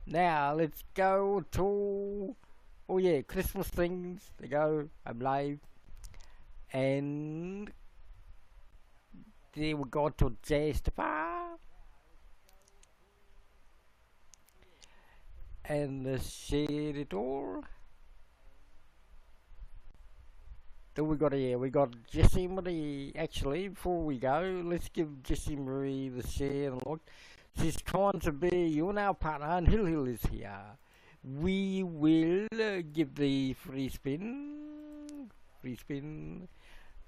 Now let's go to, oh yeah, Christmas things. There go. I'm live, and there we go to Jazz the Bar, and share it all. Then we got here. We got Jessie Marie. Actually, before we go, let's give Jessie Marie the share and look. She's trying to be YouNow partner, and Hill is here. We will give the free spin. Free spin.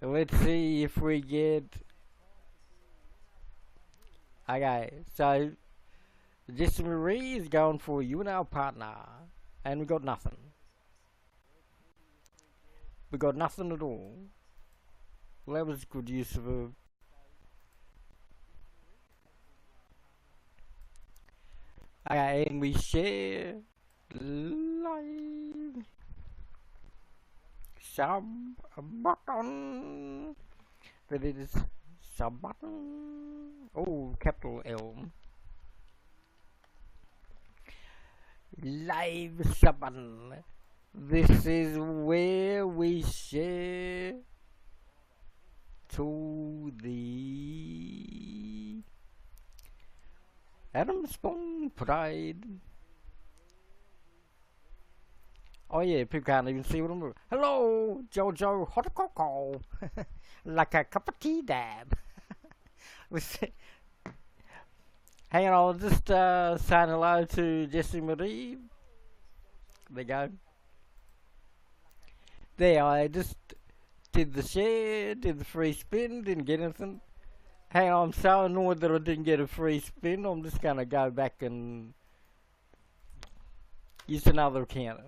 Let's see if we get. Okay, so Jessie Marie is going for YouNow partner, and we got nothing. We got nothing at all. Well, that was good use of a. Okay, and we share live sub button. That is sub button. Oh, capital L. Live sub button. This is where we share to the Adam Spawn Pride. Oh yeah, people can't even see what I'm doing. Hello, Jojo Hot Cocoa. Like a cup of tea, Dad. Hang on, I'll just say hello to Jessie Marie. There you go. There, I just did the share, did the free spin, didn't get anything. Hang on, I'm so annoyed that I didn't get a free spin. I'm just going to go back and use another account.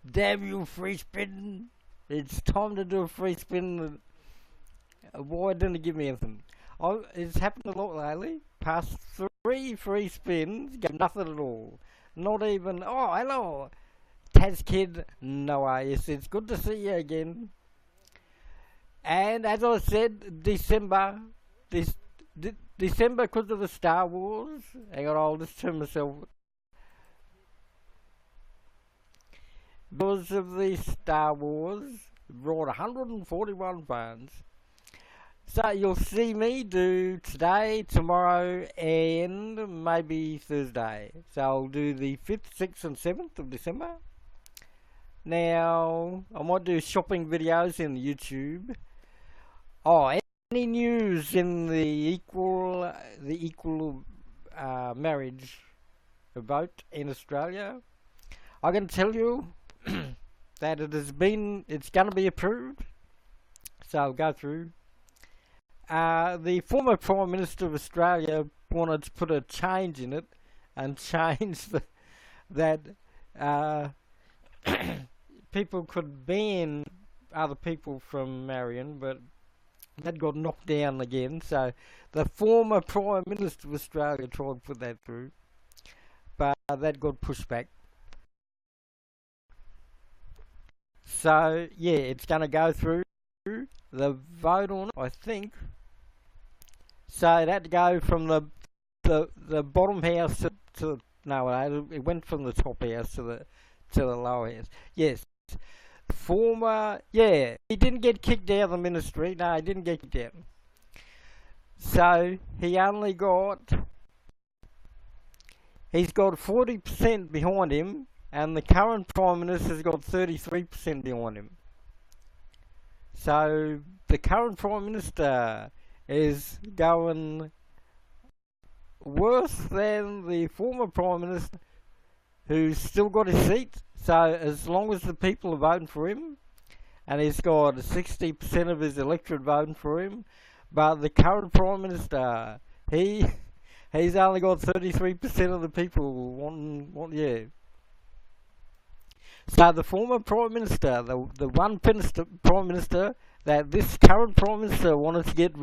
Damn you, free spin. It's time to do a free spin. Why didn't it give me anything? It's happened a lot lately. Past 3 free spins, got nothing at all. Not even, oh, hello. Taz Kid, no way. It's good to see you again. And as I said, December, December because of the Star Wars. Hang on, I'll just turn myself. Because of the Star Wars, brought 141 fans. So you'll see me do today, tomorrow, and maybe Thursday. So I'll do the 5th, 6th, and 7th of December. Now, I might do shopping videos in YouTube. Oh, any news in the equal marriage vote in Australia? I can tell you that it's going to be approved. So I'll go through. The former Prime Minister of Australia wanted to put a change in it and change that people could ban other people from marrying, but that got knocked down again. So the former Prime Minister of Australia tried to put that through, but that got pushed back. So yeah, it's going to go through the vote on it, I think. So that go from the bottom house to no, it went from the top house to the lower house. Yes. Former, yeah, he didn't get kicked out of the ministry. No, he didn't get kicked out. So he's got 40% behind him, and the current Prime Minister's got 33% behind him. So the current Prime Minister is going worse than the former Prime Minister, who's still got his seat. So as long as the people are voting for him, and he's got 60% of his electorate voting for him, but the current Prime Minister, he's only got 33% of the people want yeah. So the former Prime Minister, the one Prime Minister that this current Prime Minister wanted to get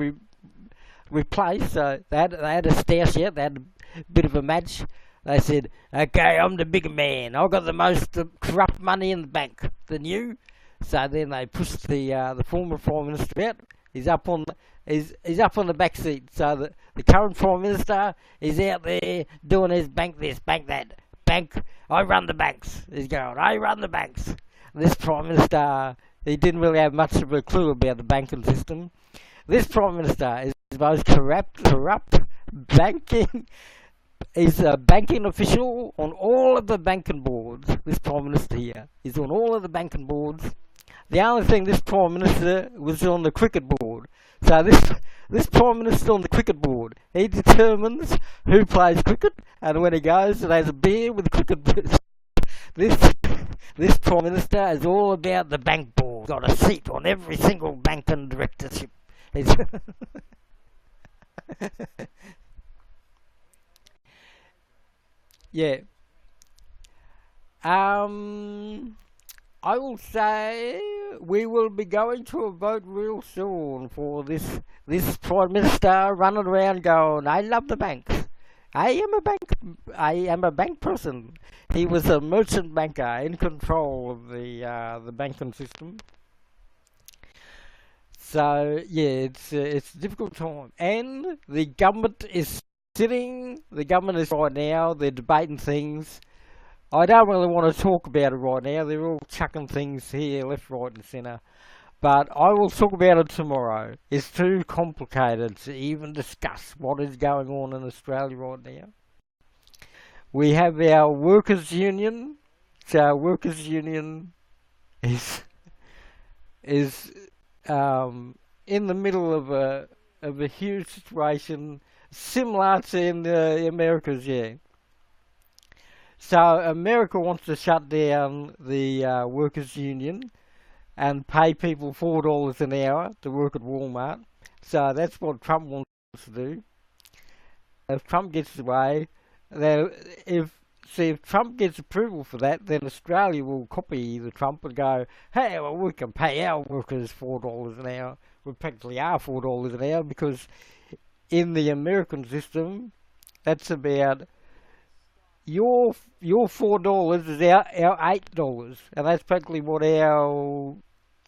replaced, so they had a stash out, they had a bit of a match. They said, okay, I'm the bigger man. I've got the most corrupt money in the bank than you. So then they pushed the former Prime Minister out. He's up on is up on the back seat. So the current Prime Minister is out there doing his bank this, bank that, bank. I run the banks. He's going, I run the banks. This Prime Minister, he didn't really have much of a clue about the banking system. This Prime Minister is the most corrupt banking. He's a banking official on all of the banking boards. This Prime Minister here is on all of the banking boards. The only thing this Prime Minister was on the cricket board. So this Prime Minister on the cricket board, he determines who plays cricket, and when he goes and has a beer with the cricket board. This Prime Minister is all about the bank board. Got a seat on every single banking directorship. Yeah. I will say we will be going to a vote real soon for this Prime Minister running around going, I love the banks. I am a bank person. He was a merchant banker in control of the banking system. So yeah, it's a difficult time, and the government is sitting. The government is right now. They're debating things. I don't really want to talk about it right now. They're all chucking things here, left, right, and centre. But I will talk about it tomorrow. It's too complicated to even discuss what is going on in Australia right now. We have our workers' union. So our workers' union is in the middle of a huge situation similar to in the Americas, yeah. So America wants to shut down the workers' union and pay people $4 an hour to work at Walmart. So that's what Trump wants to do. If Trump gets his way, then if Trump gets approval for that, then Australia will copy the Trump and go, hey, well, we can pay our workers $4 an hour. We practically are $4 an hour, because in the American system, that's about your $4 is our $8, and that's practically what our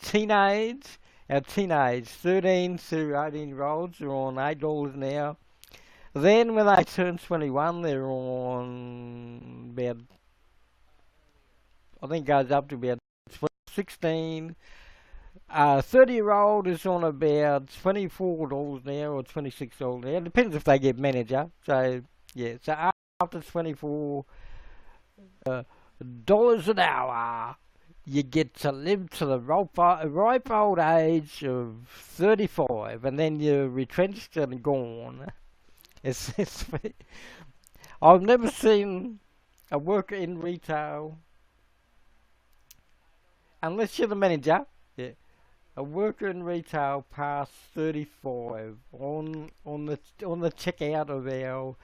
teenage 13 to 18-year-olds are on $8 an hour. Then when they turn 21, they're on about, I think it goes up to about 16. 30-year-old is on about $24 an hour or $26 an hour. It depends if they get manager. So yeah, so after $24 dollars an hour, you get to live to the ripe old age of 35, and then you're retrenched and gone. It's I've never seen a worker in retail, unless you're the manager, yeah, a worker in retail past 35 on the checkout of our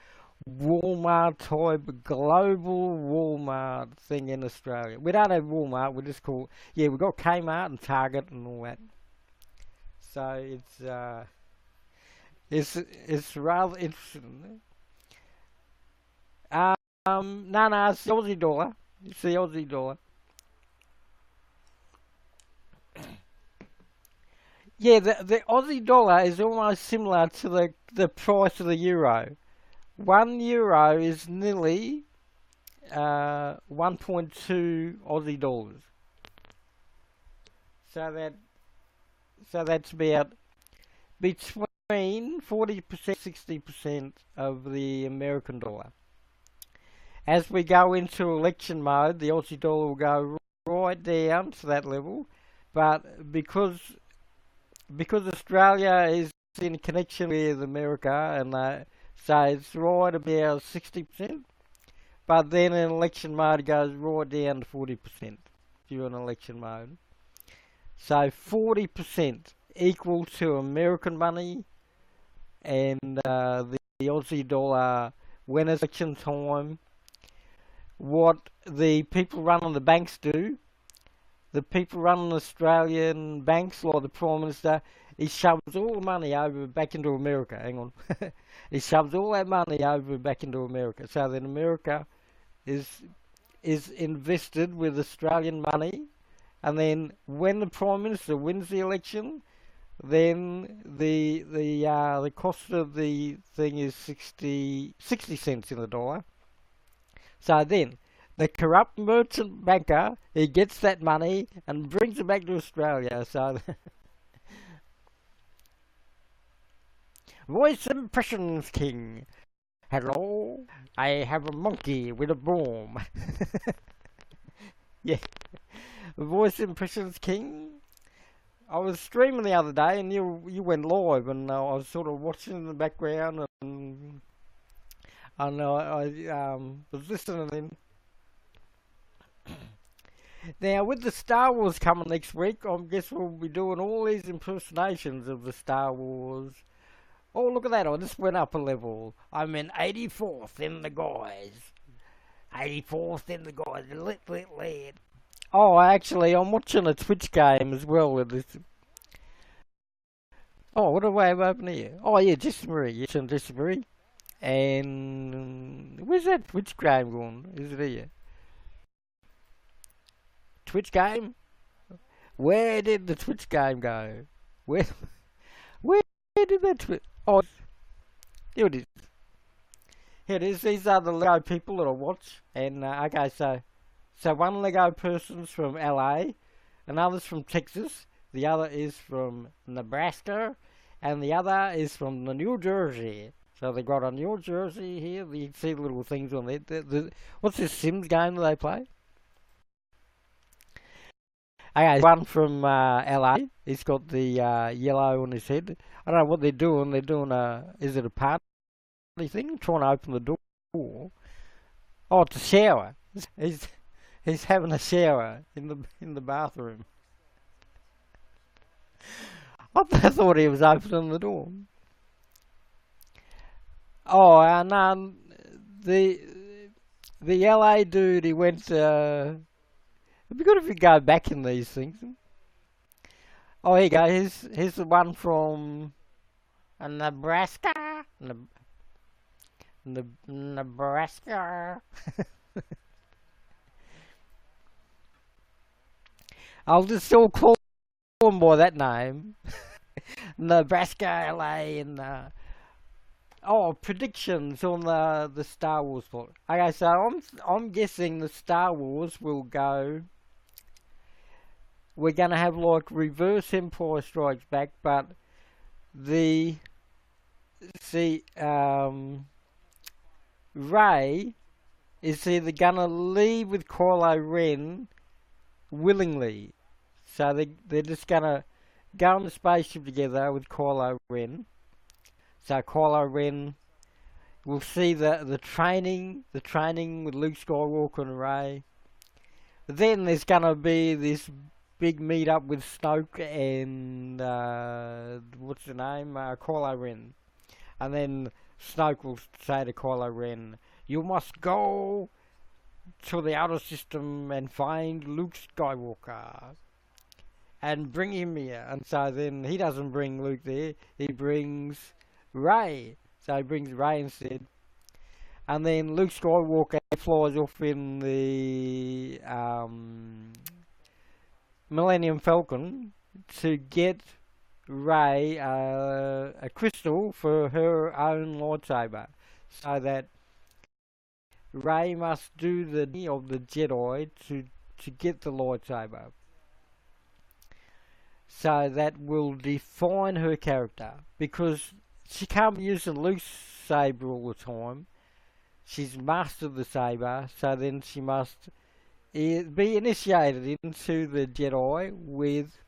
Walmart type global Walmart thing in Australia. We don't have Walmart, we just call, yeah, we've got Kmart and Target and all that. So it's rather interesting. No, it's the Aussie dollar. It's the Aussie dollar. Yeah, the Aussie dollar is almost similar to the price of the euro. €1 is nearly 1.2 Aussie dollars. So that's about between 40% 60% of the American dollar. As we go into election mode, the Aussie dollar will go right down to that level, but because Australia is in connection with America, and so it's right about 60%, but then in election mode it goes right down to 40% during election mode. So 40% equal to American money, and the Aussie dollar when it's election time. What the people running the banks do, the people running Australian banks, like the Prime Minister, he shoves all the money over back into America. Hang on. He shoves all that money over back into America. So then America is invested with Australian money, and then when the Prime Minister wins the election, then the cost of the thing is 60 cents in the dollar. So then, the corrupt merchant banker, he gets that money and brings it back to Australia. So, voice impressions king. Hello, I have a monkey with a broom. Yeah, voice impressions king. I was streaming the other day and you went live and I was sort of watching in the background and I was listening in. Now, with the Star Wars coming next week, I guess we'll be doing all these impersonations of the Star Wars. Oh, look at that, I just went up a level. I'm in 84th in the guys. 84th in the guys. Lit. Oh, actually, I'm watching a Twitch game as well with this. Oh, what do I have open here? Oh, yeah, Jesse Marie. Yes, and Jesse Marie. And where's that Twitch game going? Is it here? Twitch game? Where did the Twitch game go? Where where did that Twitch? Oh, here it is. Here it is. These are the Lego people that I watch. And okay, so one Lego person's from LA, another's from Texas, the other is from Nebraska, and the other is from the New Jersey. So they got a New Jersey here. You can see the little things on there. What's this Sims game that they play? Okay, one from LA. He's got the yellow on his head. I don't know what they're doing. They're doing is it a party thing? Trying to open the door. Oh, it's a shower. He's he's having a shower in the bathroom. I thought he was opening the door. Oh, and the the LA dude, he went. It'd be good if we go back in these things. Oh, here you go. Here's the one from Nebraska. Nebraska. I'll just still call him by that name. Nebraska, LA, and oh, predictions on the Star Wars plot. Okay, so I'm guessing the Star Wars will go. We're gonna have like Reverse Empire Strikes Back, but the Rey is either gonna leave with Kylo Ren willingly, so they're just gonna go on the spaceship together with Kylo Ren. So Kylo Ren will see the training with Luke Skywalker and Rey. Then there's gonna be this big meet up with Snoke and what's the name? Kylo Ren. And then Snoke will say to Kylo Ren, "You must go to the outer system and find Luke Skywalker and bring him here." And so then he doesn't bring Luke there; he brings Rey. So he brings Rey instead. And then Luke Skywalker flies off in the Millennium Falcon to get Rey a crystal for her own lightsaber, so that Rey must do the of the Jedi to get the lightsaber. So that will define her character, because she can't be using Luke's saber all the time. She's mastered the saber, so then she must be initiated into the Jedi with.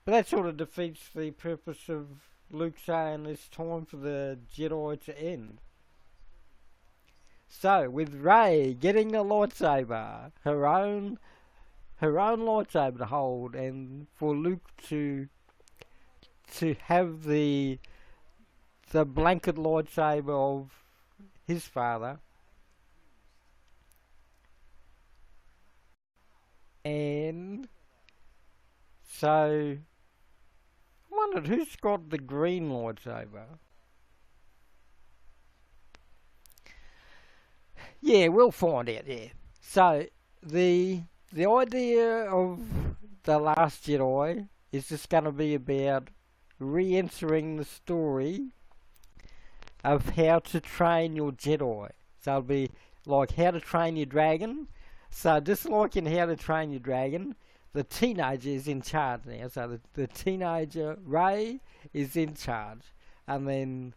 But that sort of defeats the purpose of Luke saying it's time for the Jedi to end. So, with Rey getting a lightsaber, her own lightsaber to hold, and for Luke to have the blanket lightsaber of his father, and so I wondered who's got the green lightsaber. Yeah, we'll find out. Yeah. So the idea of the Last Jedi is just going to be about re-entering the story of how to train your Jedi. So it'll be like how to train your dragon. So just like in How to Train Your Dragon, the teenager is in charge now. So the teenager Rey is in charge, and then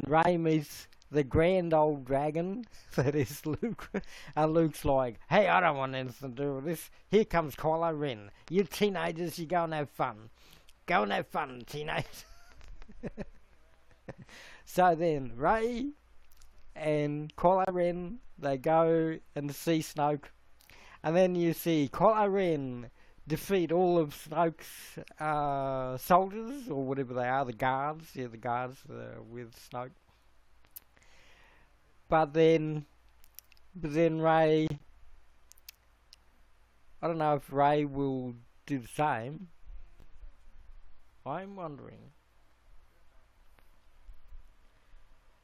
Rey meets the grand old dragon that is Luke, and Luke's like, "Hey, I don't want anything to do with this. Here comes Kylo Ren. You teenagers, you go and have fun. Go and have fun, teenagers." So then Rey and Kylo Ren, they go and see Snoke, and then you see Kylo Ren defeat all of Snoke's soldiers, or whatever they are, the guards, the guards with Snoke. But then Rey, I don't know if Rey will do the same. I'm wondering.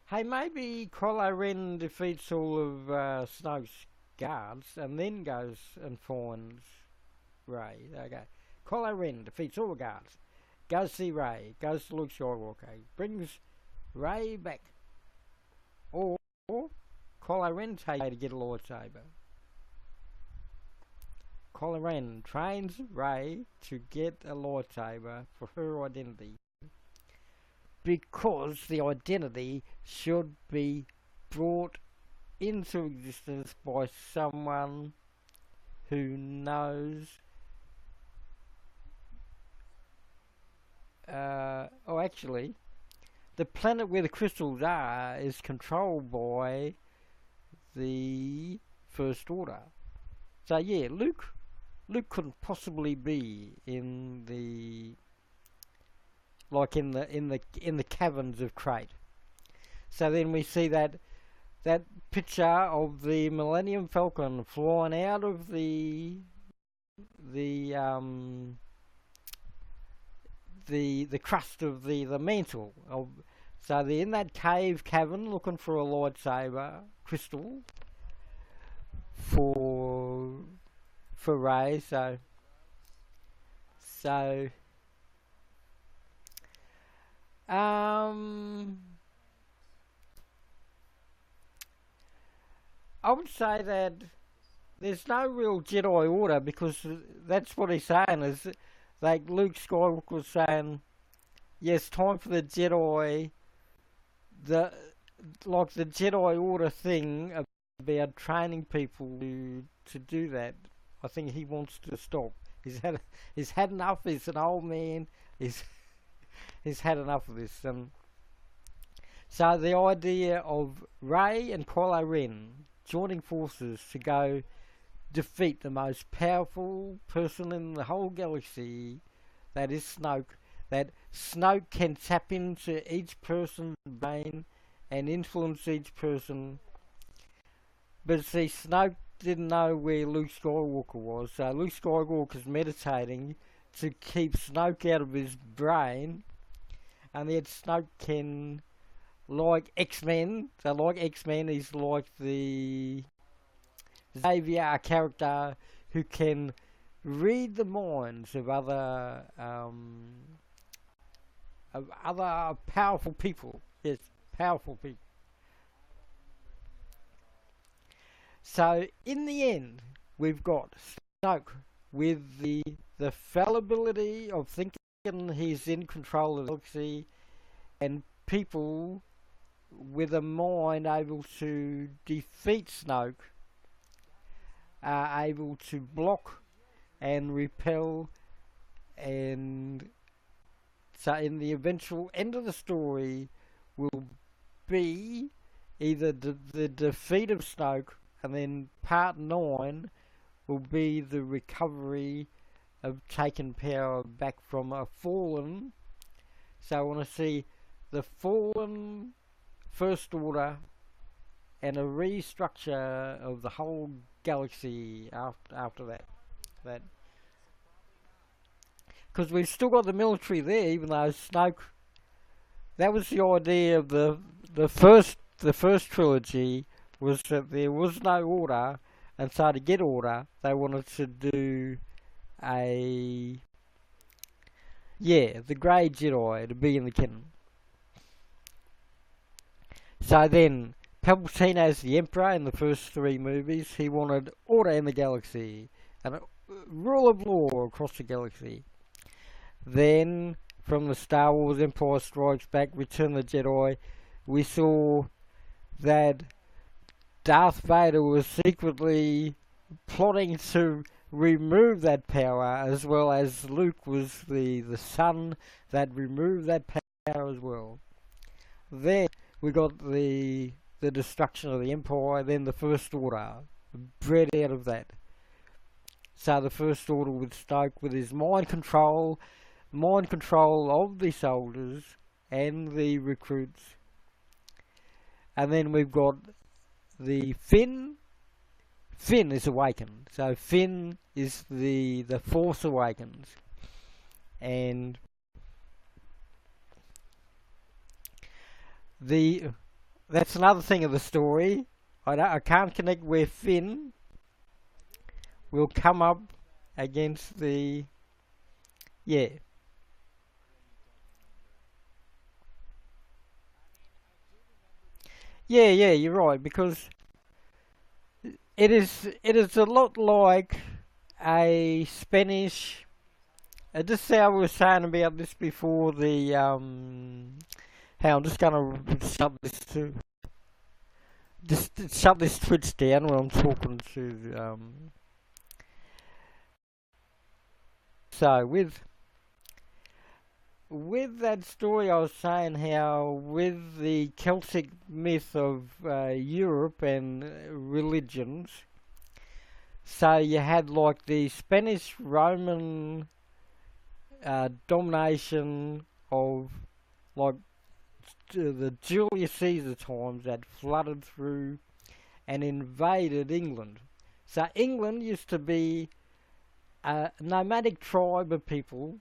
Hey, maybe Kylo Ren defeats all of Snoke's guards and then goes and finds Rey. Okay. Kylo Ren defeats all the guards. Goes to see Rey. Goes to Luke Skywalker. Brings Rey back. Or Kylo Ren takes Rey to get a lightsaber. Kylo Ren trains Rey to get a lightsaber for her identity. Because the identity should be brought into existence by someone who knows. Actually, the planet where the crystals are is controlled by the First Order. So yeah, Luke couldn't possibly be in the in the caverns of Crate. So then we see that picture of the Millennium Falcon flying out of the crust of the mantle of. So they're in that cavern looking for a lightsaber crystal for Rey. So I would say that there's no real Jedi Order, because that's what he's saying, is like Luke Skywalker was saying, yes, time for the Jedi, the Jedi Order thing about training people to do that. I think he wants to stop. He's had enough. He's an old man. He's had enough of this. So the idea of Rey and Kylo Ren joining forces to go defeat the most powerful person in the whole galaxy, that is Snoke. That Snoke can tap into each person's brain and influence each person. But see, Snoke didn't know where Luke Skywalker was, so Luke Skywalker's meditating to keep Snoke out of his brain, and yet Snoke can, like X-Men, so like X-Men, he's like the Xavier character who can read the minds of other powerful people. Yes, powerful people. So in the end, we've got Snoke with the fallibility of thinking he's in control of the galaxy, and people with a mind able to defeat Snoke are able to block and repel, and so in the eventual end of the story will be either the defeat of Snoke, and then part 9 will be the recovery of taking power back from a fallen. So I want to see the fallen First Order and a restructure of the whole galaxy after that. Because we've still got the military there, even though Snoke. That was the idea of the first trilogy, was that there was no order, and so to get order, they wanted to do Yeah, the Grey Jedi to be in the canon. So then, Palpatine as the Emperor in the first three movies, he wanted order in the galaxy and rule of law across the galaxy. Then, from the Star Wars Empire Strikes Back, Return of the Jedi, we saw that Darth Vader was secretly plotting to remove that power, as well as Luke was the son that removed that power as well. Then we got the destruction of the Empire, then the First Order, bred out of that. So the First Order with Snoke with his mind control of the soldiers and the recruits. And then we've got the Finn is awakened. So Finn is the Force Awakens. And that's another thing of the story. I can't connect where Finn will come up against the... Yeah. Yeah, you're right, because it is a lot like a Spanish. Just how we were saying about this before the Hey, I'm just gonna shut this Twitch down when I'm talking to So with that story, I was saying how with the Celtic myth of Europe and religions, so you had like the Spanish Roman domination of like the Julius Caesar times that flooded through and invaded England. So England used to be a nomadic tribe of people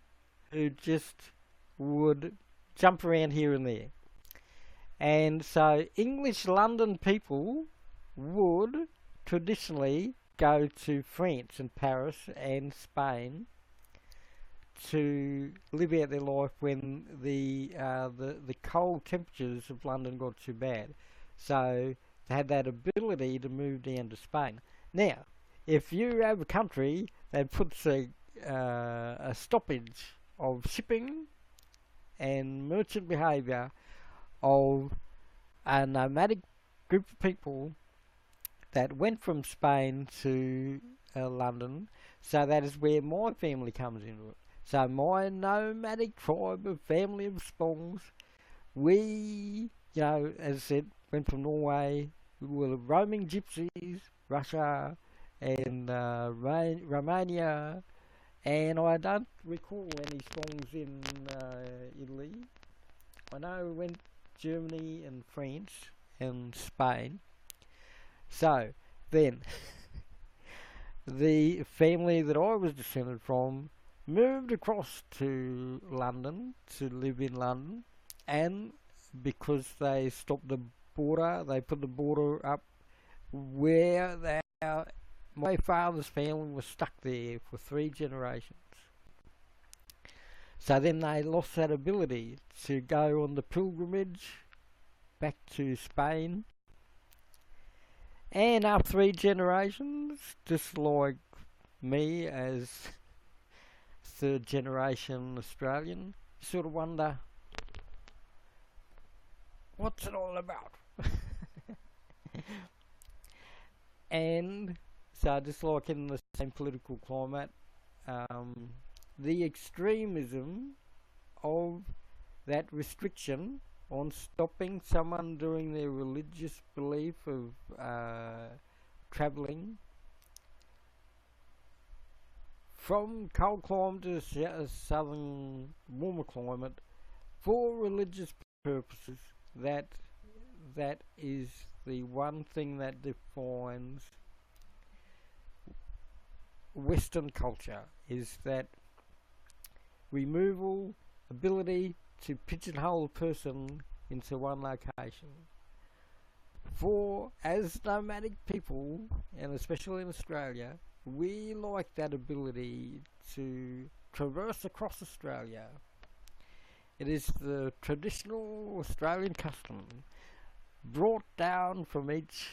who just would jump around here and there. And so English London people would traditionally go to France and Paris and Spain to live out their life when the cold temperatures of London got too bad. So they had that ability to move down to Spain. Now, if you have a country that puts a stoppage of shipping and merchant behaviour of a nomadic group of people that went from Spain to London, so that is where my family comes into it. So my nomadic tribe of family of Spongs, we, as I said, went from Norway, we were roaming gypsies, Russia and Romania, and I don't recall any Spongs in Italy. I know we went Germany and France and Spain. So then, the family that I was descended from moved across to London to live in London, and because they stopped the border, they put the border up where my father's family was stuck there for 3 generations. So then they lost that ability to go on the pilgrimage back to Spain. And after 3 generations, just like me as 3rd generation Australian, you sort of wonder, what's it all about? And so just like in the same political climate, the extremism of that restriction on stopping someone doing their religious belief of travelling from cold climate to southern warmer climate for religious purposes, that is the one thing that defines Western culture, is that removal, ability to pigeonhole a person into one location. For as nomadic people, and especially in Australia, we like that ability to traverse across Australia It is the traditional Australian custom brought down from each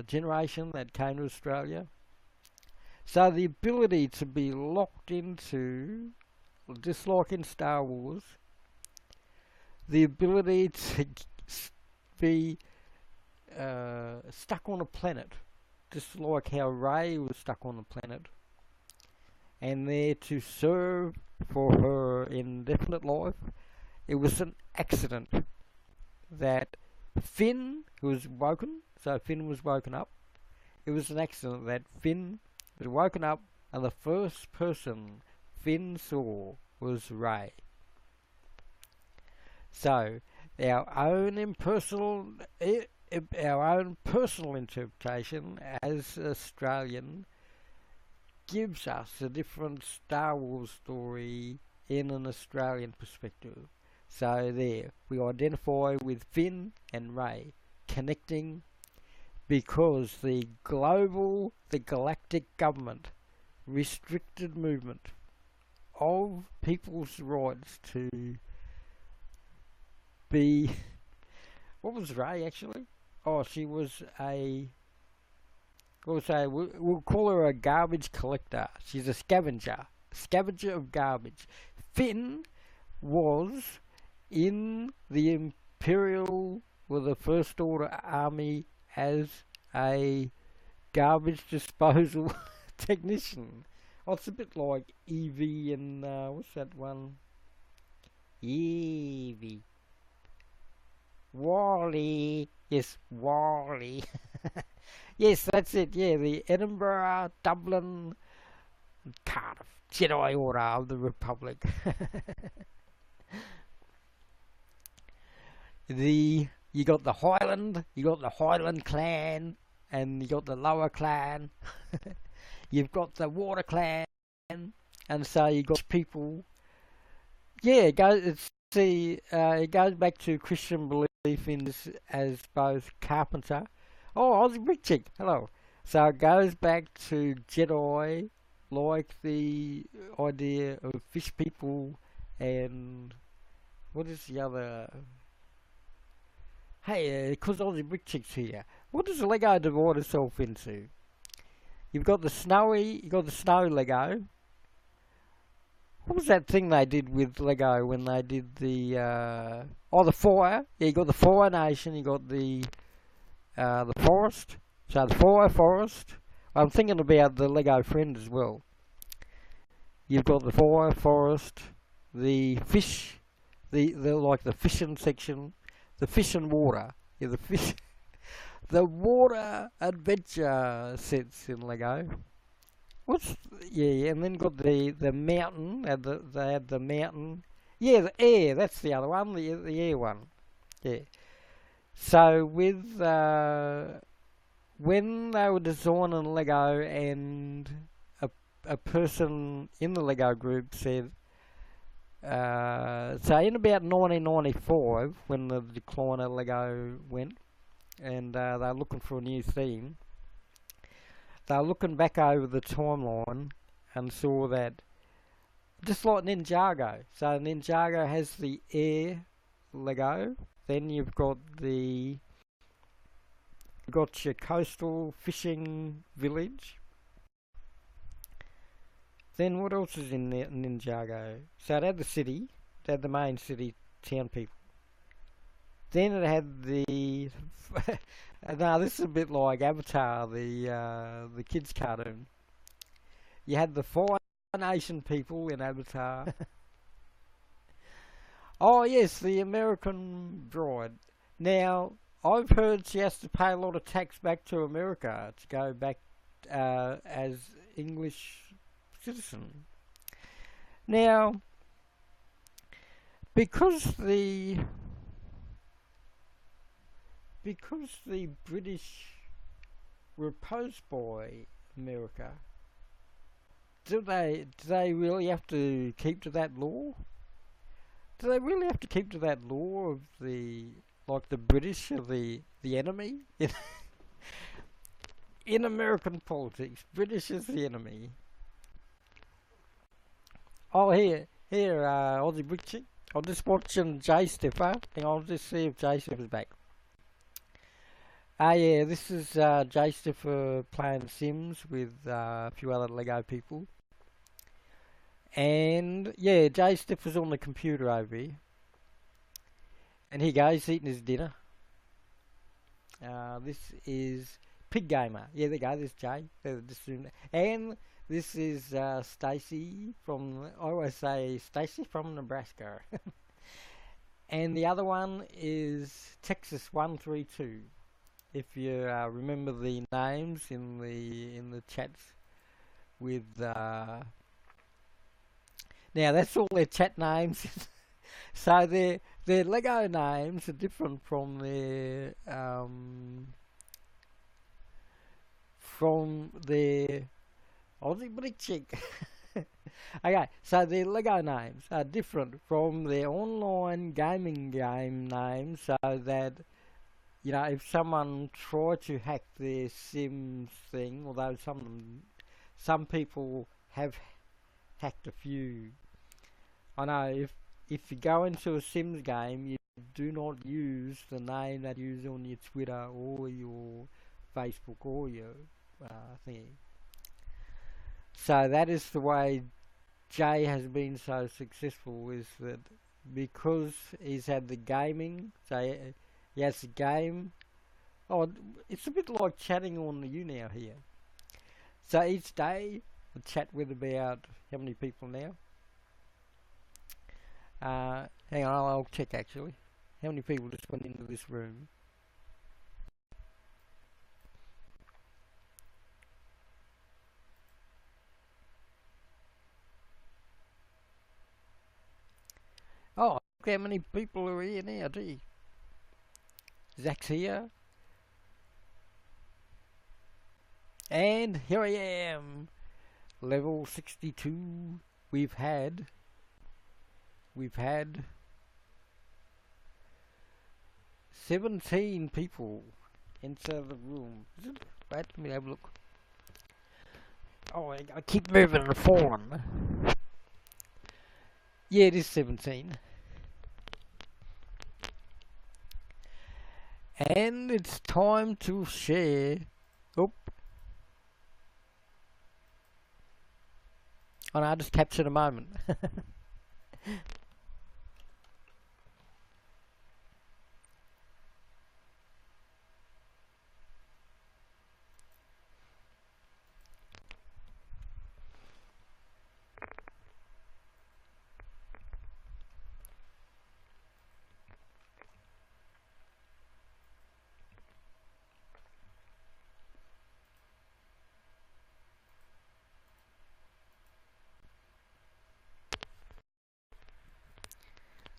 generation that came to Australia. So the ability to be locked into, just like in Star Wars, the ability to be stuck on a planet, just like how Rey was stuck on a planet, and there to serve for her indefinite life. It was an accident that Finn was woken, so Finn was woken up. It was an accident that Finn was woken up, and the first person Finn saw was Rey. So our own personal interpretation as Australian gives us a different Star Wars story in an Australian perspective. So there, we identify with Finn and Rey, connecting because the galactic government restricted movement of people's rights to be... What was Rey actually? Oh, she was a... We'll call her a garbage collector. She's a scavenger of garbage. Finn was in the Imperial, the First Order Army as a garbage disposal technician. Oh, it's a bit like Evie and what's that one? Evie. Wally. Yes, Wally. Yes, that's it. Yeah, the Edinburgh, Dublin, Cardiff Jedi Order of the Republic. You got the Highland clan, and you got the Lower clan. You've got the Water clan, and so you got people. Yeah, it goes back to Christian belief in this as both carpenter. Oh, Aussie Brick Chick, hello. So it goes back to Jedi, like the idea of fish people, and what is the other? Hey, because Aussie Brick Chick's here, what does Lego divide itself into? You got the snow Lego. What was that thing they did with Lego when they did the the fire? Yeah, you got the Fire Nation. You got the forest. So the fire forest. I'm thinking about the Lego Friend as well. You've got the fire forest, the fish, the like the fishing section, the fish and water. Yeah, the fish, the water adventure sets in Lego. And then got the mountain. They had the mountain. Yeah, the air. That's the other one. The air one. Yeah. So with when they were designing Lego, and a person in the Lego group said, so in about 1995, when the decline of Lego went, and they were looking for a new theme, they were looking back over the timeline and saw that, just like Ninjago. So Ninjago has the air Lego. Then you've got your coastal fishing village. Then what else is in Ninjago? So it had the city, it had the main city town people. Then it had the no, this is a bit like Avatar, the kids cartoon. You had the Fire Nation people in Avatar. Oh yes, the American bride. Now, I've heard she has to pay a lot of tax back to America to go back as English citizen. Now, because the British were opposed by America, do they really have to keep to that law? Do they really have to keep to that law of the British are the enemy? In American politics, British is the enemy. Oh, here, Aussie Brick Chick. I'm just watching Jay Stiffer. Hang on, I'll just see if Jay Stiffer's back. Ah, yeah, this is Jay Stiffer playing Sims with a few other Lego people. And yeah, Jay Stiffer's on the computer over here. And here he goes, he's eating his dinner. This is Pig Gamer. Yeah, there you go, there's Jay. And this is Stacy from, I always say Stacy from Nebraska. And the other one is Texas 132. If you remember the names in the chats with now that's all their chat names. So their Lego names are different from their Aussie Brick Chick. Okay, so their Lego names are different from their online gaming game names, so that you know if someone tried to hack their Sims thing, although some people have hacked a few. I know if you go into a Sims game, you do not use the name that you use on your Twitter or your Facebook or your thing. So that is the way Jay has been so successful, is that because he's had the gaming, so he has the game. Oh, it's a bit like chatting on the YouNow here. So each day I chat with about how many people now? Hang on, I'll check actually. How many people just went into this room? Oh, look how many people are here now, gee. Zach's here. And here I am. Level 62. We've had 17 people enter the room. Is it? Wait, let me have a look. Oh, I keep moving the phone. Yeah, it is 17. And it's time to share. Oh. Oh no, I just captured a moment.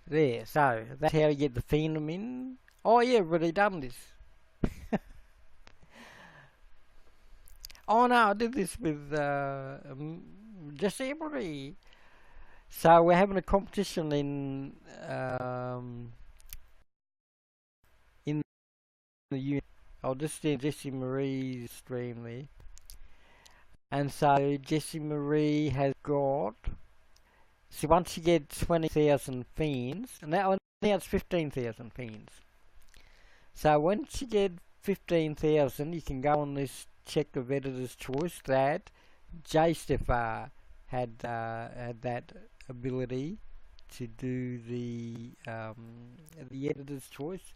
There, so that's how you get the Phantom in. Oh yeah, we've already done this. Oh no, I did this with Jesse Emery. So we're having a competition in the unit. I'll just do Jessie Marie's stream there. And so Jessie Marie has got. So once you get 20,000 fans, and now it's 15,000 fans. So once you get 15,000, you can go on this check of editor's choice that Jay Stefar had that ability to do the editor's choice,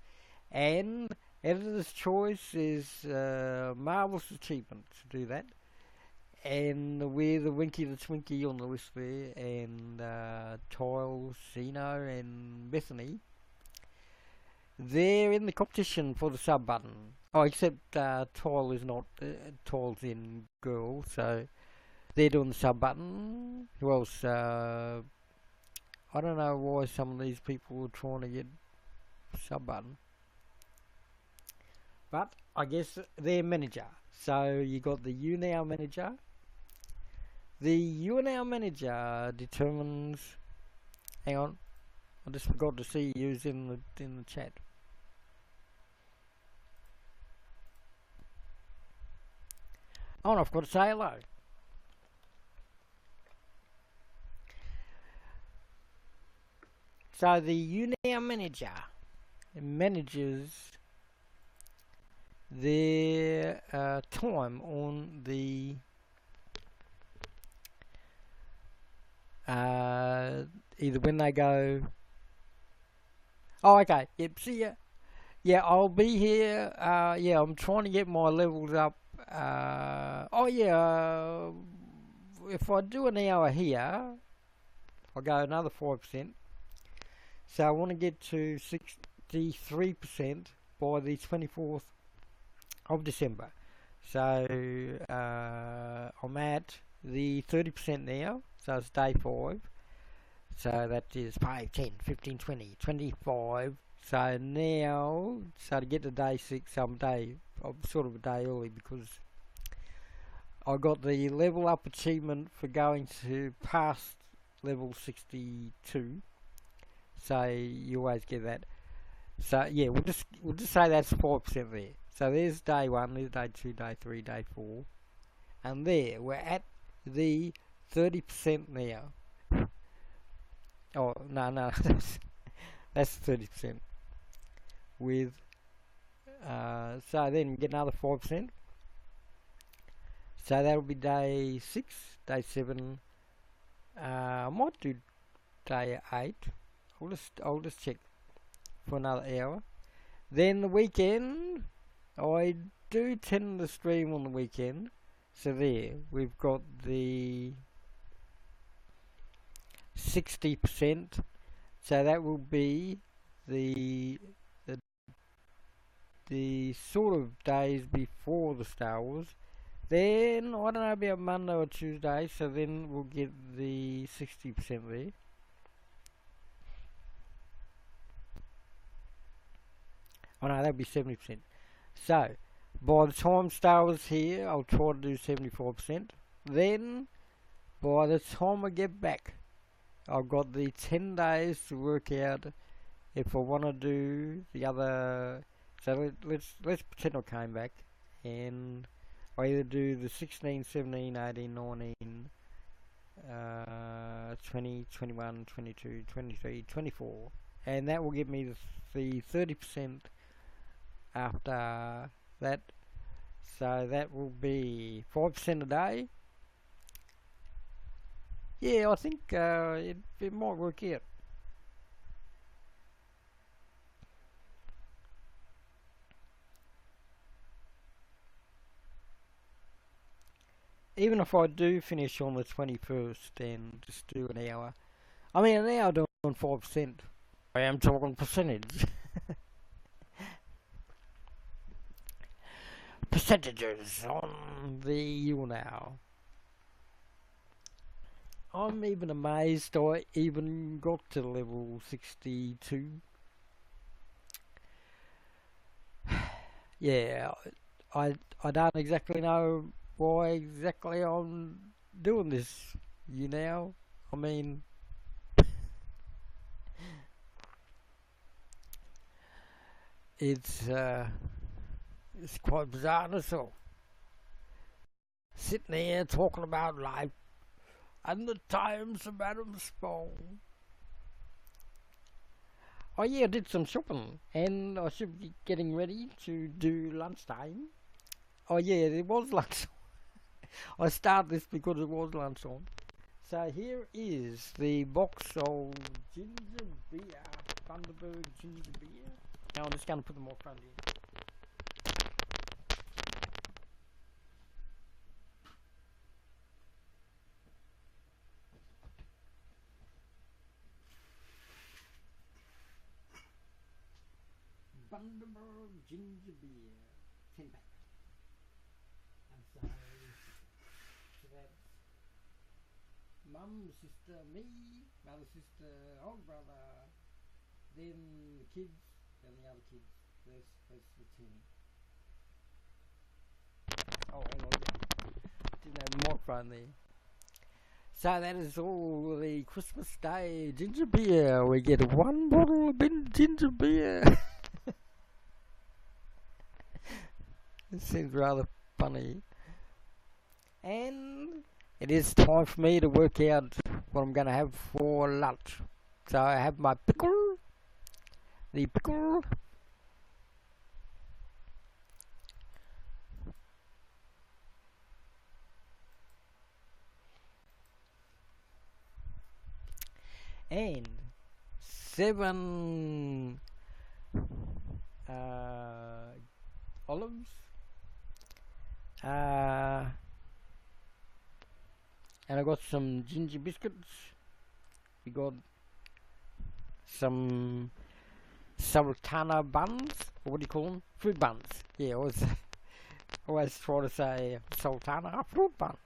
and editor's choice is a marvelous achievement to do that. And we're the Winky the Twinky on the list there, and Tile, Zeno, and Bethany. They're in the competition for the sub button. Oh, except Tile is not. Tile's in girl, so they're doing the sub button. Who else? I don't know why some of these people are trying to get sub button, but I guess they're manager. So you got the YouNow manager. The YouNow manager determines. Hang on, I just forgot to see yous in the chat. Oh, and I've got to say hello. So the YouNow manager manages their time on the either when they go. Oh, okay. Yep. See ya. Yeah, I'll be here. Yeah, I'm trying to get my levels up. Oh yeah. If I do an hour here, I'll go another 5%. So I want to get to 63% by the 24th of December. So I'm at the 30% now. So it's day 5. So that is 5, 10, 15, 20, 25. So now, so to get to day 6, I'm sort of a day early because I got the level up achievement for going to past level 62. So you always get that. So yeah, we'll just say that's 5% there. So there's day 1, there's day 2, day 3, day 4, and there we're at the 30% now. Oh no, that's 30% with so then get another 5%. So that'll be day 6, day 7. I might do day 8. I'll just check for another hour. Then the weekend, I do tend to stream on the weekend. So there, we've got the 60%. So that will be the sort of days before the Star Wars. Then I don't know about Monday or Tuesday. So then we'll get the 60% there. Oh no, that'll be 70%. So by the time Star Wars here, I'll try to do 75%. Then by the time I get back, I've got the 10 days to work out if I want to do the other. So let's pretend I came back and I either do the 16, 17, 18, 19, 20, 21, 22, 23, 24, and that will give me the 30% after that. So that will be 5% a day. Yeah, I think it might work out. Even if I do finish on the 21st and just do an hour. I mean, an hour doing 5%. I am talking percentage. Percentages on the YouNow. I'm even amazed I even got to level 62. Yeah, I don't exactly know why exactly I'm doing this, YouNow. I mean, it's quite bizarre in itself. Sitting there talking about life and the times of Adam Spawn. Oh yeah, I did some shopping and I should be getting ready to do lunchtime. Oh yeah, it was lunch. I started this because it was lunchtime. So here is the box of ginger beer, Thunderbird ginger beer. Now I'm just going to put them all front here. Thunderbird ginger beer, 10 pack. And so that's mum, sister, me, mother, sister, older brother, then the kids, then the other kids. That's the 10. Oh, hang on, didn't have the microphone there. So that is all the Christmas Day ginger beer. We get 1 bottle of ginger beer. It seems rather funny. And it is time for me to work out what I'm going to have for lunch. So I have my pickle, the pickle, and 7 olives, and I got some ginger biscuits. We got some sultana buns, or what do you call them? Fruit buns. Yeah, always try to say sultana fruit bun.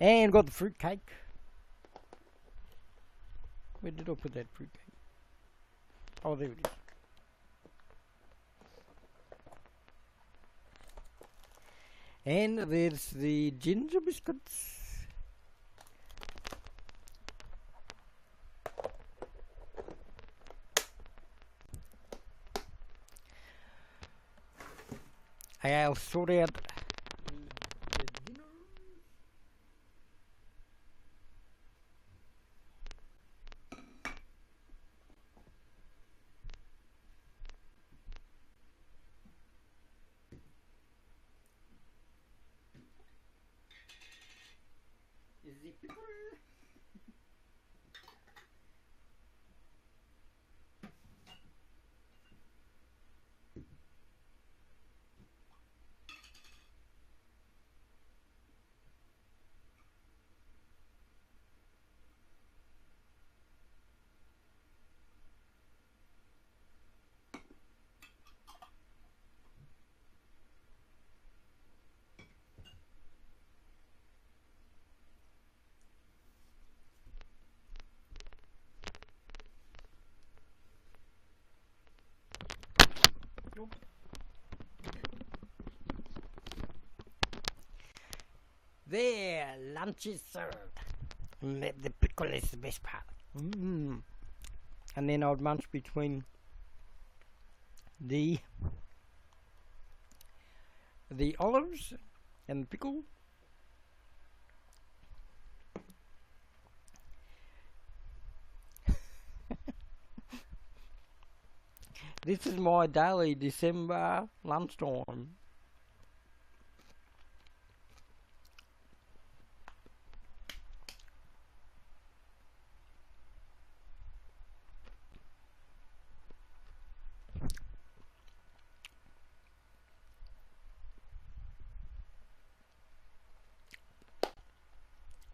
And got the fruit cake. Where did I put that fruit cake? Oh, there it is. And there's the ginger biscuits. I'll sort out the dinner. Is the pickle? There, lunch is served. The pickle is the best part. And then I would munch between the olives and the pickle. This is my daily December lunchtime.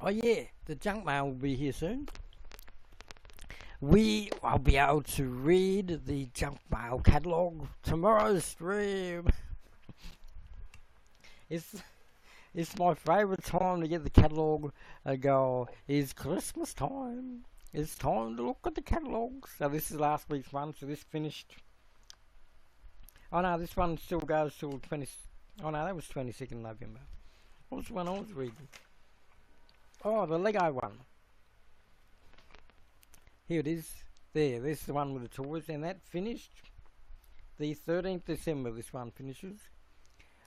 Oh yeah, the junk mail will be here soon. I'll be able to read the junk mail catalogue tomorrow's stream. It's my favourite time to get the catalogue and go, it's Christmas time. It's time to look at the catalogue. So this is last week's one, so this finished. Oh no, this one still goes till 20. Oh no, that was 22nd November. What was the one I was reading? Oh, the Lego one. Here it is. There, this is the one with the toys, and that finished the 13th December. This one finishes.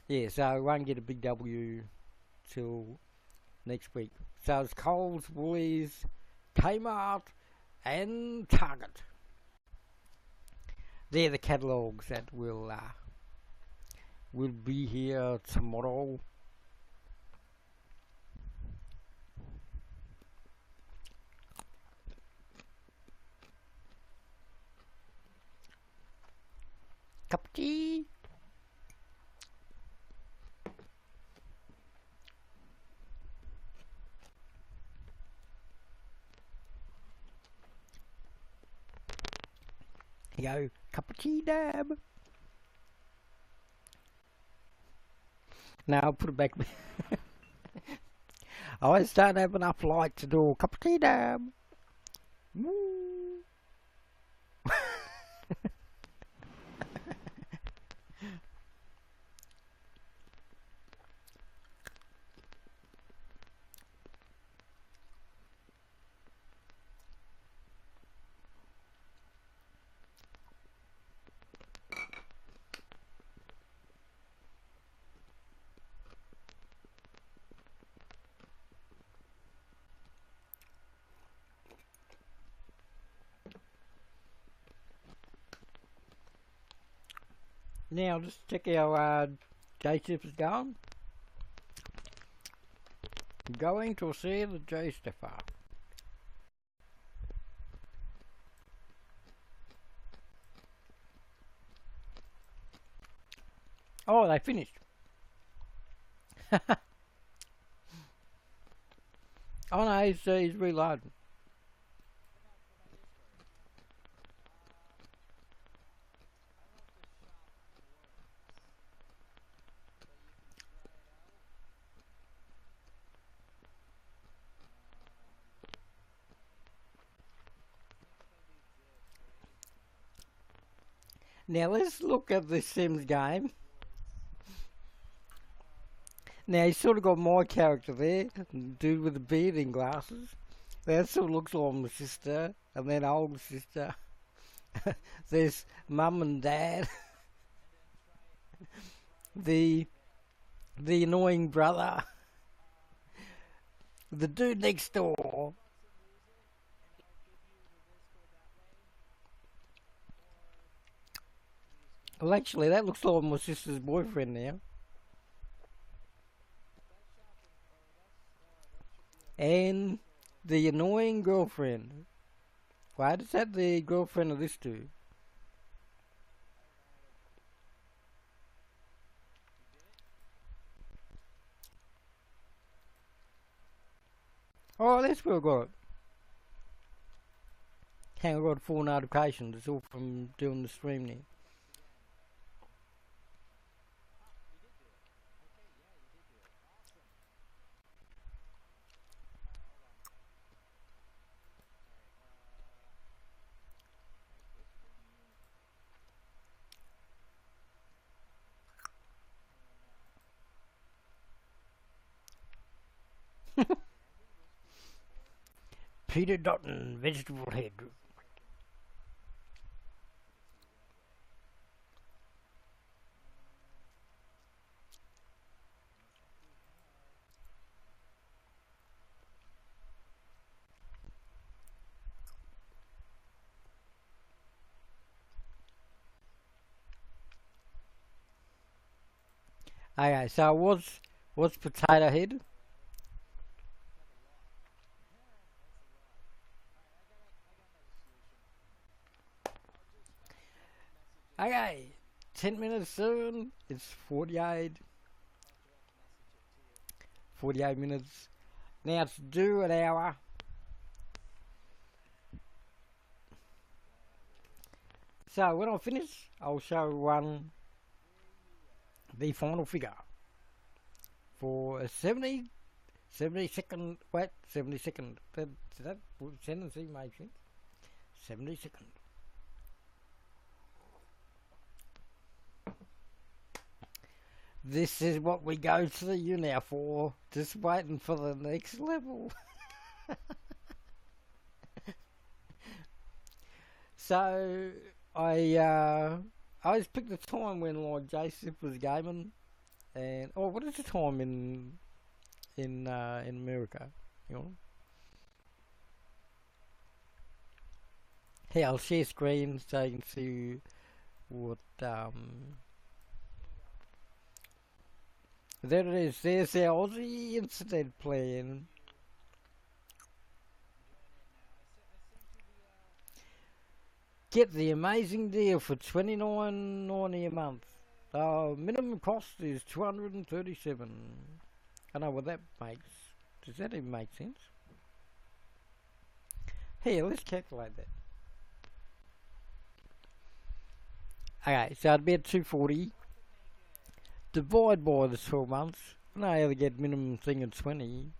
Yeah, so I won't get a big W till next week. So it's Coles, Woolies, Kmart, and Target. They're the catalogues that will be here tomorrow. Cup of tea. Here you go, cup of tea, Dab. Now I'll put it back. I just don't have enough light to do a cup of tea, Dab. Woo. Now just check our J Stiffers going. Going to see the J Stiffer. Oh, they finished. Oh no, he's reloading. Now let's look at the Sims game. Now he's sort of got my character there, dude with the beard and glasses. That sort of looks like my sister, and then older sister. There's mum and dad. the annoying brother. The dude next door. Well, actually, that looks like my sister's boyfriend now. And the annoying girlfriend. Why is that the girlfriend of this dude? Oh, that's where I got it. Hang on, I got 4 notifications. It's all from doing the stream now. Peter Dutton, vegetable head. Okay, so what's potato head? Okay, 10 minutes soon. It's 48 minutes. Now it's due an hour. So when I finish, I'll show the final figure for a 70 second. Wait, 70 second. Does that sentence even make sense? 70 second. This is what we go to the YouNow for. Just waiting for the next level. So I always pick the time when like Joseph was gaming, and what is the time in America? You know. Hey, I'll share screen so you can see what There it is. There's the Aussie incident plan. Get the amazing deal for $29.90 a month. Minimum cost is $237. I know what that makes. Does that even make sense? Here, let's calculate that. Okay, so it'd be at 240. Divide by the 12 months. I know how to get minimum thing at 20.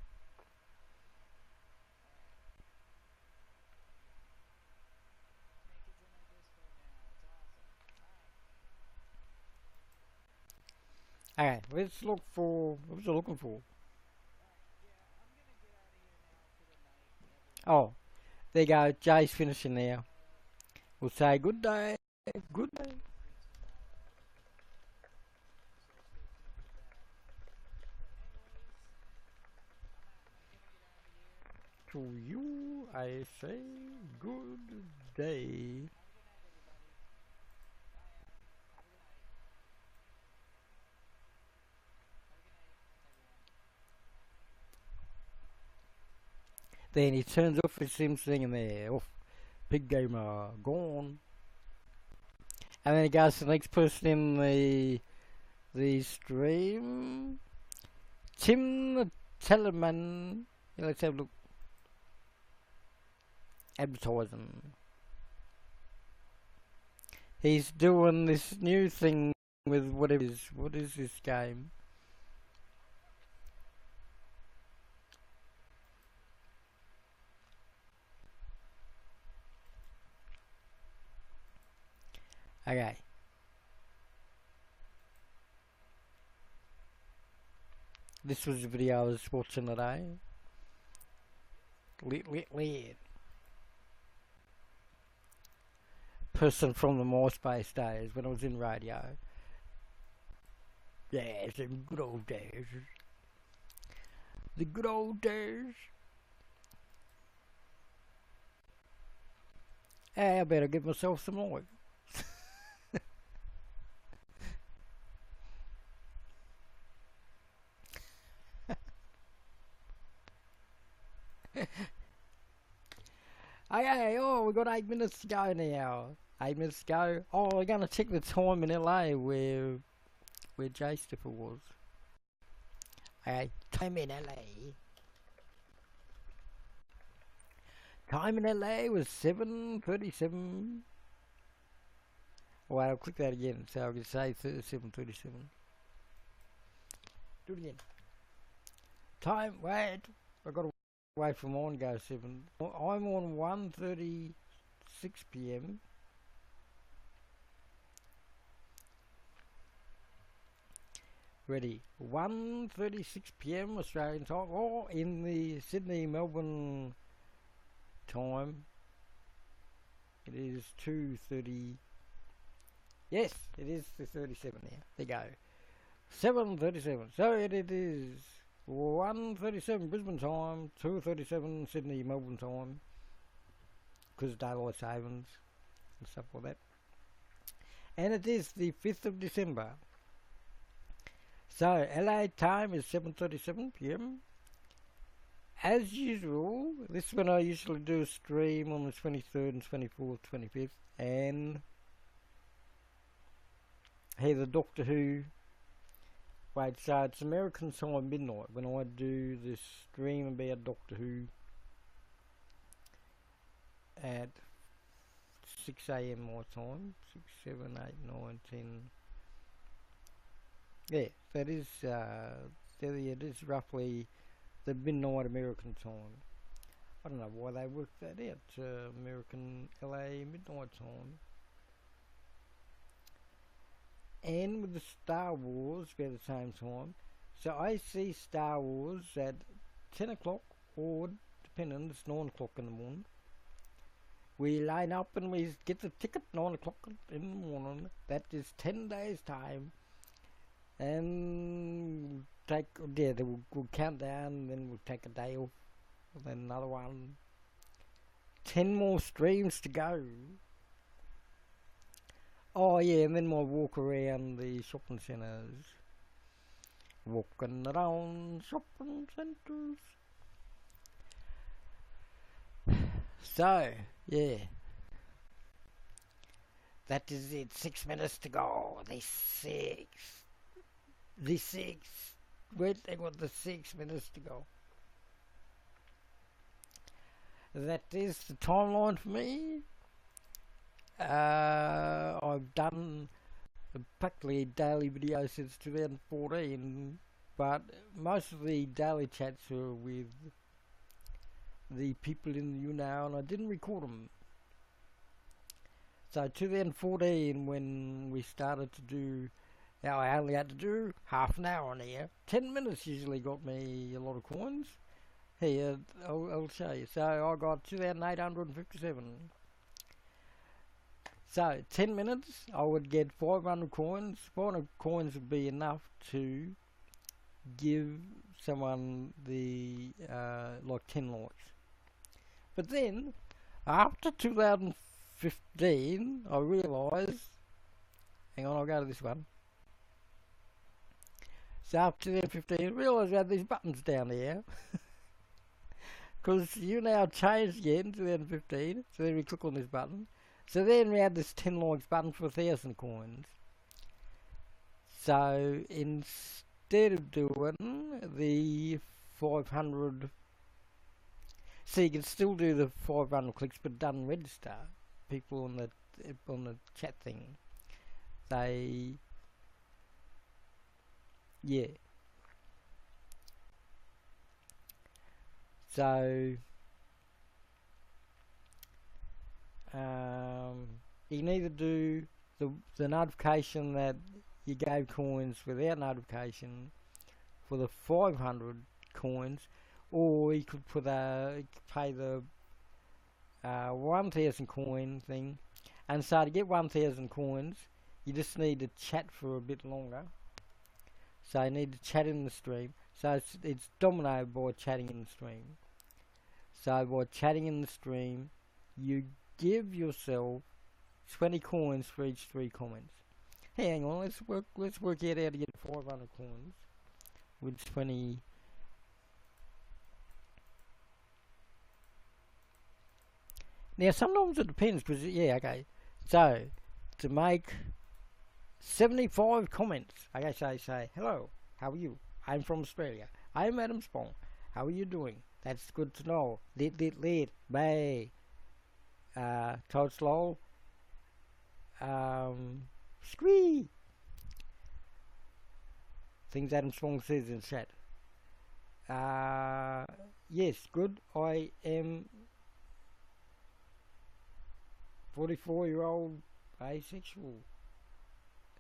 Okay, let's look for, what was I looking for? Oh, there you go, Jay's finishing now. We'll say good day, good day. To you, I say good day. Then he turns off his sim singing there. Off. Big gamer. Gone. And then he goes to the next person in the stream. Tim the Teleman. Yeah, let's have a look. Advertising. He's doing this new thing with whatever it is. What is this game? Okay. This was the video I was watching today. Lit. Person from the MySpace days when I was in radio. Yeah, some good old days. The good old days. Hey, I better give myself some like. Okay, oh, we got 8 minutes to go now. 8 minutes to go. Oh, we're gonna check the time in LA where Jay Stiffer was. Okay, time in LA. Time in LA was 7:37. Wait, I'll click that again so I can say 7:37. Do it again. Time, wait. I gotta wait for mine to go 7. I'm on 1:36 p.m. Ready. 1:36 p.m. Australian time. Or in the Sydney, Melbourne time. It is 2:30. Yes, it is the 37 now. There you go. 7:37. So it is 1:37 Brisbane time, 2:37 Sydney, Melbourne time. Because daylight savings and stuff like that. And it is the 5th of December. So LA time is 7:37 p.m. As usual, this is when I usually do a stream on the 23rd and 24th, 25th, and hey, the Doctor Who. Wait, so it's American time midnight when I do this stream about Doctor Who at 6 a.m. my time. 6, 7, 8, 9, 10. Yeah, that is, it is roughly the midnight American time. I don't know why they worked that out, American LA midnight time. And with the Star Wars about the same time. So I see Star Wars at 10 o'clock or depending, it's 9 o'clock in the morning. We line up and we get the ticket 9 o'clock in the morning. That is 10 days time. And we'll count down, then we'll take a day off, and then another one. 10 more streams to go. Oh yeah, and then my walk around the shopping centres. Walking around shopping centres. So, yeah. That is it, 6 minutes to go. The 6. Wait, they got the 6 minutes to go. That is the timeline for me. I've done practically a daily video since 2014, but most of the daily chats were with the people in the YouNow, and I didn't record them. So 2014, when we started to do, I only had to do half an hour on here. 10 minutes usually got me a lot of coins. Here, I'll show you. So I got 2,857. So 10 minutes, I would get 500 coins. 500 coins would be enough to give someone the like 10 likes. But then, after 2015, I realised. Hang on, I'll go to this one. So after 2015, I realised I had these buttons down there. because YouNow changed again to 2015. So then we click on this button. So then we have this 10 likes button for 1,000 coins. So instead of doing the 500, so you can still do the 500 clicks, but doesn't register. People on the chat thing, they, yeah. So you can either do the notification that you gave coins without notification for the 500 coins, or you could pay the 1,000 coin thing. And so to get 1,000 coins, you just need to chat for a bit longer. So you need to chat in the stream. So it's dominated by chatting in the stream. So by chatting in the stream, you give yourself 20 coins for each 3 comments. Hey, hang on, let's work out how to get 500 coins with 20. Now sometimes it depends, because yeah, okay. So to make 75 comments, okay, say hello, how are you? I'm from Australia. I'm Adam Spong. How are you doing? That's good to know. Lit. Bye. Toad slow. Squee. Things Adam Spong says in chat. Yes, good. I am 44-year-old asexual.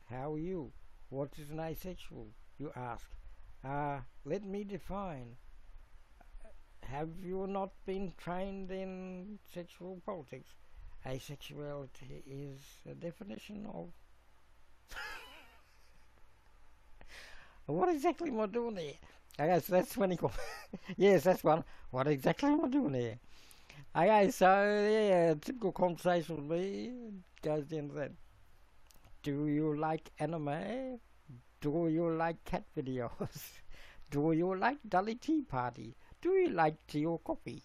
How are you? What is an asexual? You ask. Let me define. Have you not been trained in sexual politics? Asexuality is a definition of... What exactly am I doing there? Okay, so that's 20. Yes, that's one. What exactly am I doing there? Okay, so yeah, typical conversation with me goes down to that. Do you like anime? Do you like cat videos? Do you like Dolly Tea Party? Do you like tea or coffee?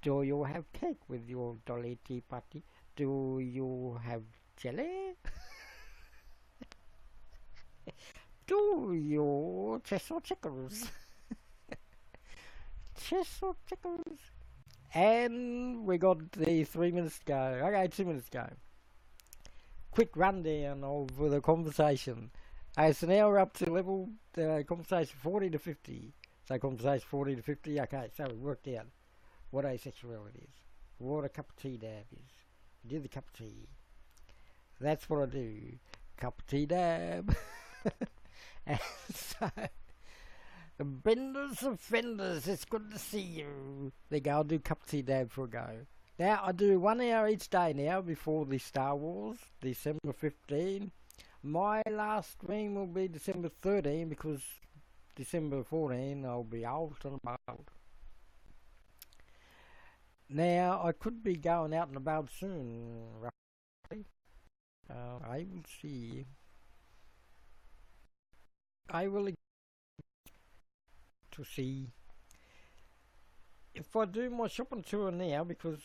Do you have cake with your Dolly Tea Party? Do you have jelly? Do you chess or checkers? Chess or checkers? And we got the 3 minutes to go. Okay, 2 minutes to go. Quick rundown of the conversation. So now we're up to level conversation 40 to 50. So conversation 40 to 50. Okay, so we worked out what asexuality is, what a cup of tea dab is. I do the cup of tea. That's what I do. Cup of tea dab. And so, benders and fenders, it's good to see you. There you go, I'll do cup of tea dab for a go. Now, I do 1 hour each day now before the Star Wars, December 15. My last stream will be December 13 because December 14 I'll be out and about. Now, I could be going out and about soon, roughly. I will see. I will to see if I do my shopping tour now, because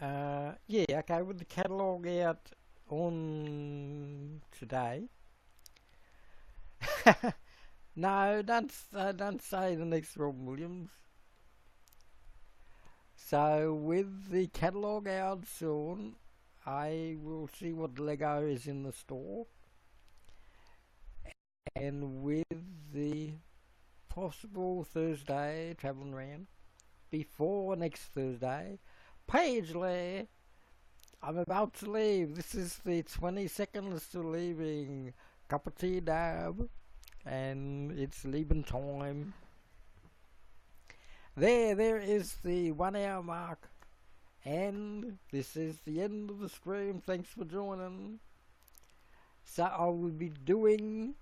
yeah, okay, with the catalogue out on today. No, don't say the next Robin Williams. So with the catalogue out soon, I will see what Lego is in the store, and with the possible Thursday travelling around before next Thursday, Paisley, I'm about to leave. This is the 20 seconds to leaving. Cup of tea dab, and it's leaving time. There is the 1 hour mark, and this is the end of the stream. Thanks for joining. So I will be doing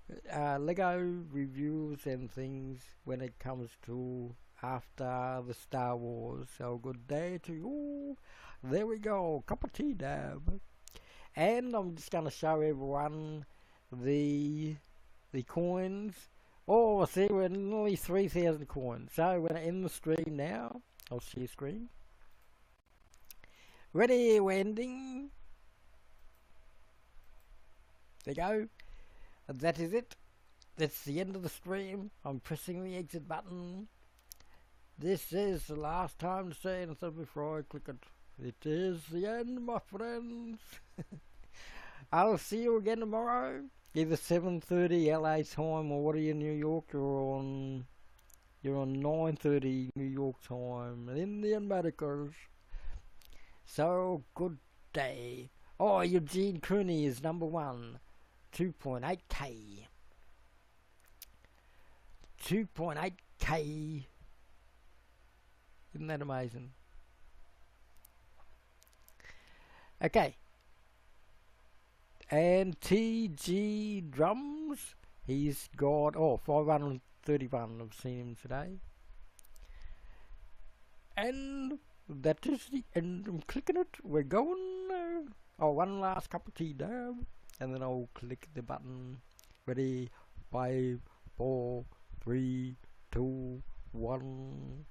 Lego reviews and things when it comes to after the Star Wars. So good day to you. There we go, cup of tea dab. And I'm just going to show everyone the coins Oh, see, we're nearly 3,000 coins. So we're gonna end the stream now. I'll share screen. Ready, we're ending. There you go. And that is it. That's the end of the stream. I'm pressing the exit button. This is the last time to say anything before I click it. It is the end, my friends. I'll see you again tomorrow. Either 7:30 LA time, or what are you in New York? You're on 9:30 New York time in the Americas. So good day. Oh, Eugene Cooney is number one. 2.8k. 2.8k. Isn't that amazing? Okay. And TG Drums, he's got 531. I've seen him today. And that is the end. I'm clicking it. We're going. One last cup of tea down, and then I'll click the button. Ready? 5, 4, 3, 2, 1.